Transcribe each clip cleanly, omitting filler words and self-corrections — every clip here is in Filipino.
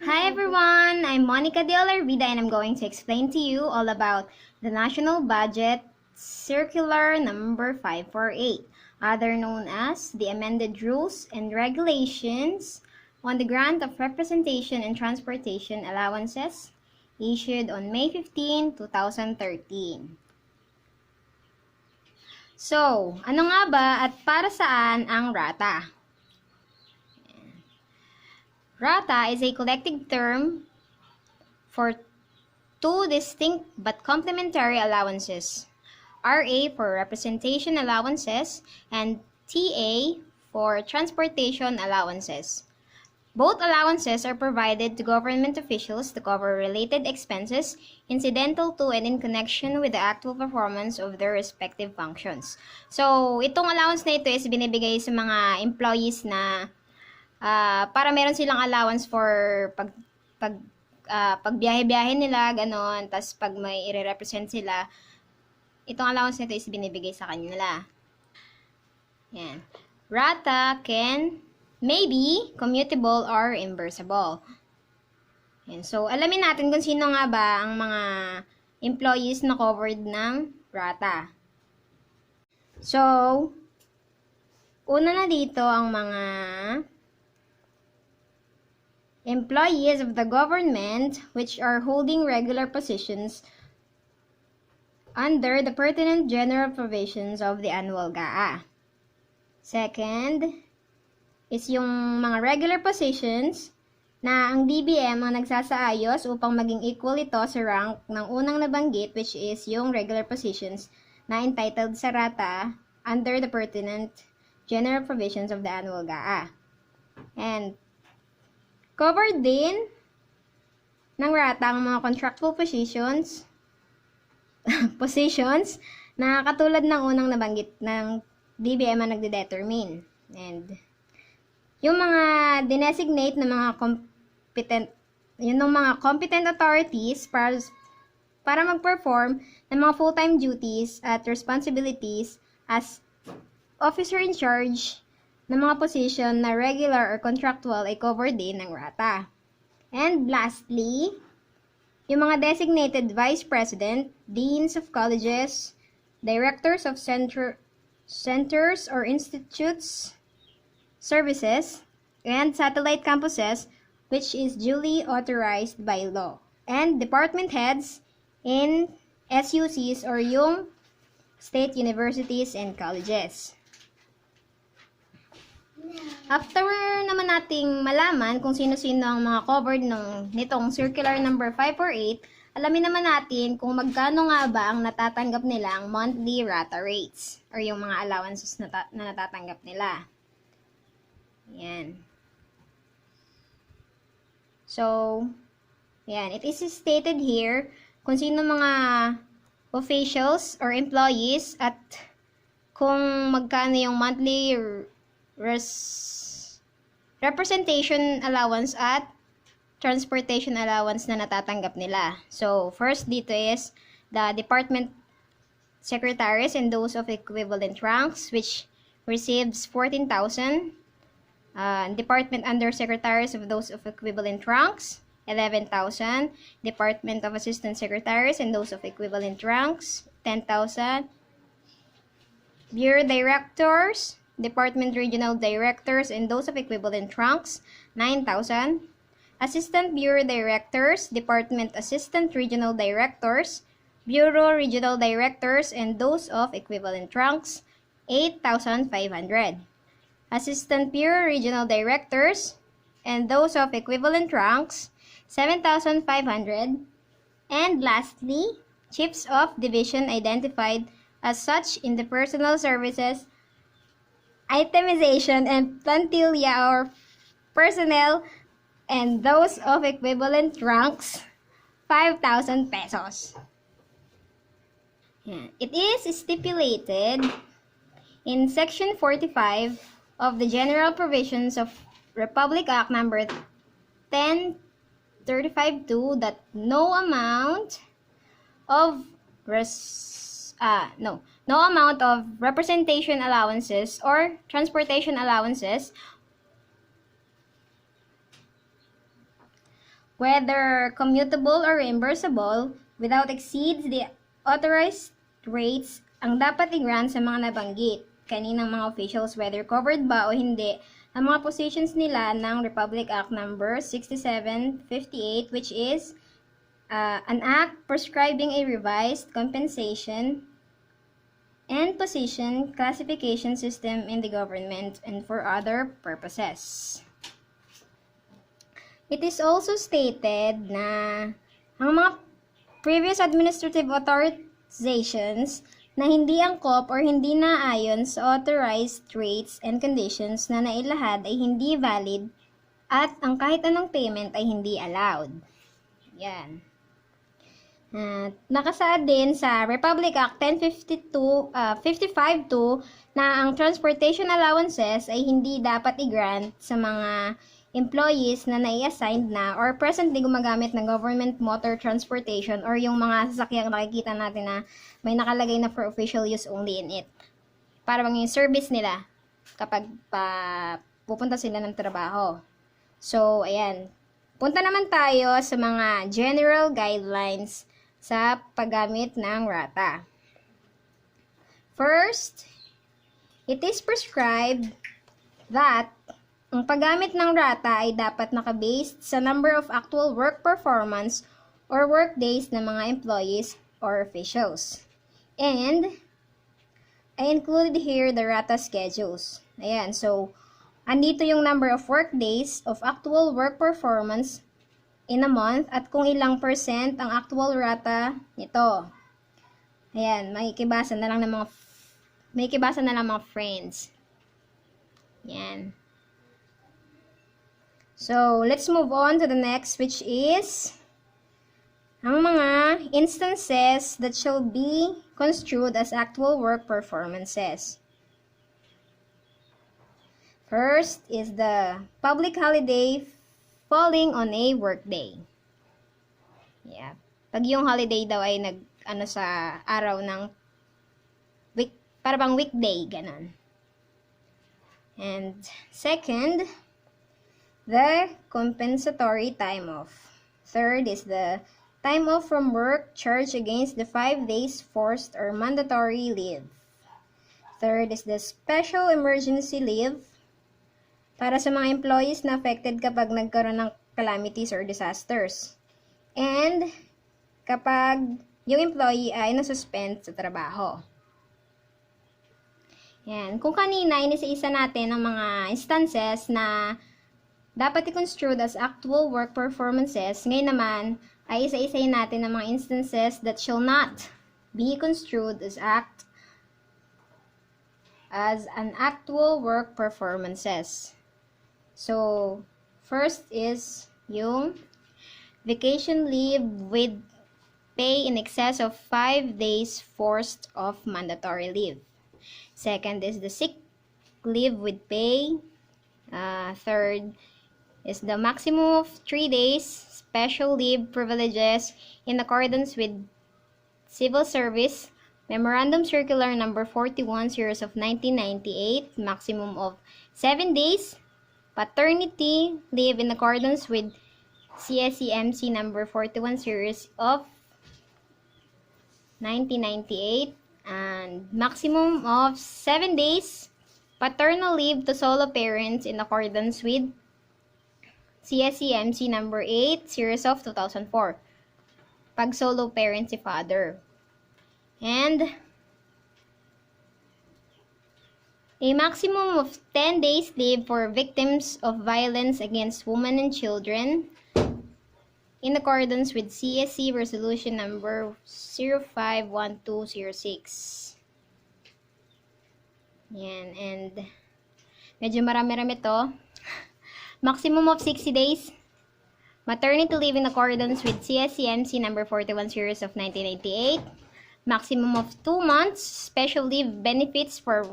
Hi everyone, I'm Monica de Olorvida and I'm going to explain to you all about the National Budget Circular number 548, other known as the Amended Rules and Regulations on the Grant of Representation and Transportation Allowances, issued on May 15, 2013. So, ano nga ba at para saan ang RATA? RATA is a collective term for two distinct but complementary allowances. RA for representation allowances and TA for transportation allowances. Both allowances are provided to government officials to cover related expenses incidental to and in connection with the actual performance of their respective functions. So, itong allowance na ito is binibigay sa mga employees na para meron silang allowance for pagbiyahe-biyahe nila, ganon. Tapos pag may i-represent sila, itong allowance nito is binibigay sa kanila. Yan. RATA may be commutable or reimbursable. Yan. So, alamin natin kung sino nga ba ang mga employees na covered ng RATA. So, una na dito ang mga employees of the government which are holding regular positions under the pertinent general provisions of the annual GAA. Second is yung mga regular positions na ang DBM ang nagsasaayos upang maging equal ito sa rank ng unang nabanggit, which is yung regular positions na entitled sa RATA under the pertinent general provisions of the annual GAA. And covered din ng RATA ang mga contractual positions na katulad ng unang nabanggit ng DBM ang nagde-determine. And yung mga dinesignate na mga competent authorities para mag-perform ng mga full-time duties at responsibilities as officer in charge ng mga position na regular or contractual ay covered din ng RATA. And lastly, yung mga designated vice president, deans of colleges, directors of centers or institutes, services, and satellite campuses, which is duly authorized by law. And department heads in SUCs or yung state universities and colleges. After naman nating malaman kung sino-sino ang mga covered nitong circular number 548, alamin naman natin kung magkano nga ba ang natatanggap nilang monthly RATA rates or yung mga allowances na natatanggap nila. Yan. So, yan. It is stated here kung sino mga officials or employees at kung magkano yung monthly representation allowance at transportation allowance na natatanggap nila. So, first dito is the department secretaries and those of equivalent ranks, which receives 14,000. Department undersecretaries of those of equivalent ranks, 11,000. Department of assistant secretaries and those of equivalent ranks, 10,000. Bureau directors, department regional directors and those of equivalent ranks, 9,000. Assistant bureau directors, department assistant regional directors, bureau regional directors and those of equivalent ranks, 8,500. Assistant bureau regional directors and those of equivalent ranks, 7,500. And lastly, chiefs of division identified as such in the personnel services itemization and plantilla or personnel and those of equivalent ranks, 5,000 pesos. Yeah. It is stipulated in Section 45 of the General Provisions of Republic Act number 1035-2 that no amount of representation allowances or transportation allowances whether commutable or reimbursable, without exceeds the authorized rates ang dapat i-grant sa mga nabanggit kaninang mga officials, whether covered ba o hindi ang mga positions nila ng Republic Act number 6758, which is an act prescribing a revised compensation and position classification system in the government and for other purposes. It is also stated na ang mga previous administrative authorizations na hindi angkop or hindi naayon sa authorized rates and conditions na nailahad ay hindi valid at ang kahit anong payment ay hindi allowed. Yan. Nakasaad din sa Republic Act 55.2 na ang transportation allowances ay hindi dapat i-grant sa mga employees na nai-assigned na or presently gumagamit ng government motor transportation or yung mga sasakyang nakikita natin na may nakalagay na for official use only in it. Para bang yung service nila kapag pupunta sila ng trabaho. So, ayan. Punta naman tayo sa mga general guidelines sa paggamit ng RATA. First, it is prescribed that ang paggamit ng RATA ay dapat nakabased sa number of actual work performance or work days ng mga employees or officials. And, I included here the RATA schedules. Ayan, so, andito yung number of work days of actual work performance in a month at kung ilang percent ang actual RATA nito. Ayan, makikibasa na lang mga friends. Yan. So, let's move on to the next, which is ang mga instances that shall be construed as actual work performances. First is the public holiday falling on a workday. Yeah. Pag yung holiday daw ay sa araw ng week, para bang weekday, ganun. And second, the compensatory time off. Third is the time off from work charged against the 5 days forced or mandatory leave. Third is the special emergency leave para sa mga employees na affected kapag nagkaroon ng calamities or disasters. And kapag yung employee ay nasuspend sa trabaho. Yan. Kung kanina, inisa-isa natin ang mga instances na dapat i-construed as actual work performances. Ngayon naman, ay isa-isayin natin ang mga instances that shall not be construed as an actual work performances. So, first is yung vacation leave with pay in excess of 5 days forced of mandatory leave. Second is the sick leave with pay. Third is the maximum of 3 days special leave privileges in accordance with Civil Service Memorandum Circular Number 41 Series of 1998, maximum of 7 days paternity leave in accordance with CSCMC Number 41 Series of 1998, and maximum of 7 days paternal leave to solo parents in accordance with CSCMC number 8 series of 2004 pag solo parent si father, and a maximum of 10 days leave for victims of violence against women and children in accordance with CSC resolution number 051206. Yan, and medyo marami-rami to. Maximum of 60 days maternity leave in accordance with CSCMC number 41 series of 1998. Maximum of 2 months special leave benefits for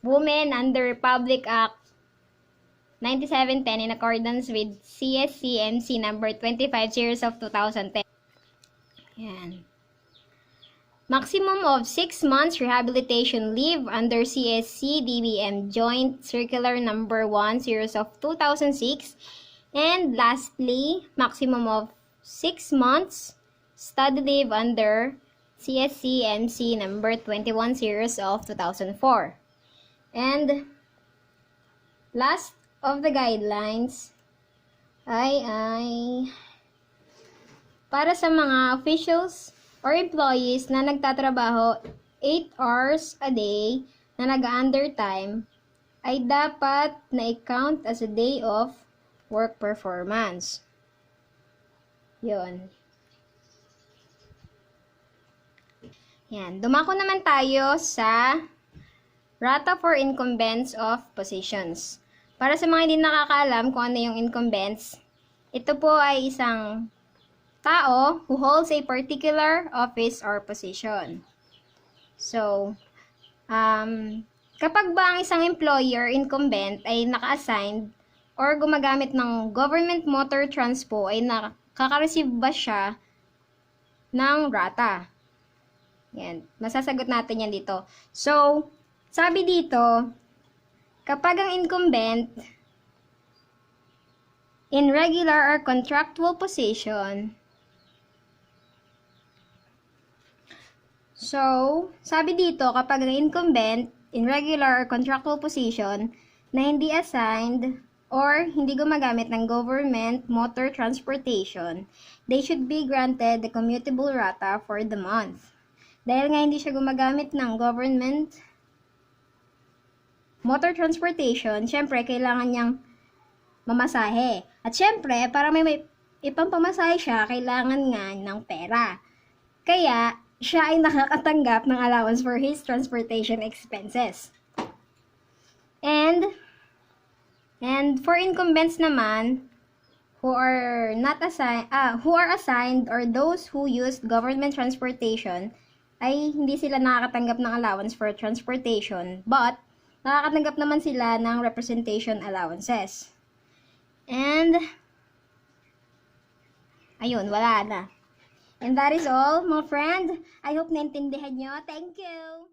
women under Republic Act 9710 in accordance with CSCMC number 25 series of 2010. Yan. Maximum of 6 months rehabilitation leave under CSC DBM Joint Circular Number 1 Series of 2006 And lastly, maximum of 6 months study leave under CSC MC number 21 series of 2004. And last of the guidelines ay para sa mga officials or employees na nagtatrabaho 8 hours a day na nag-undertime ay dapat na i-count as a day of work performance. Yun. Yan. Dumako naman tayo sa RATA for incumbents of positions. Para sa mga hindi nakakaalam kung ano yung incumbents, ito po ay isang tao who holds a particular office or position. So, kapag ba ang isang employer, incumbent, ay naka-assigned or gumagamit ng government motor transpo, ay nakaka-receive ba siya ng RATA? Yan. Masasagot natin yan dito. So, sabi dito, kapag ang incumbent in regular or contractual position, so, sabi dito, kapag ang incumbent in regular or contractual position na hindi assigned or hindi gumagamit ng government motor transportation, they should be granted the commutable RATA for the month. Dahil nga hindi siya gumagamit ng government motor transportation, syempre, kailangan niyang mamasahe. At syempre, para may ipampamasahe siya, kailangan nga ng pera. Kaya, siya ay nakakatanggap ng allowance for his transportation expenses. And for incumbents naman, who are assigned or those who use government transportation, ay hindi sila nakakatanggap ng allowance for transportation, but nakakatanggap naman sila ng representation allowances. And, ayun, wala na. And that is all, my friend. I hope naintindihan nyo. Thank you!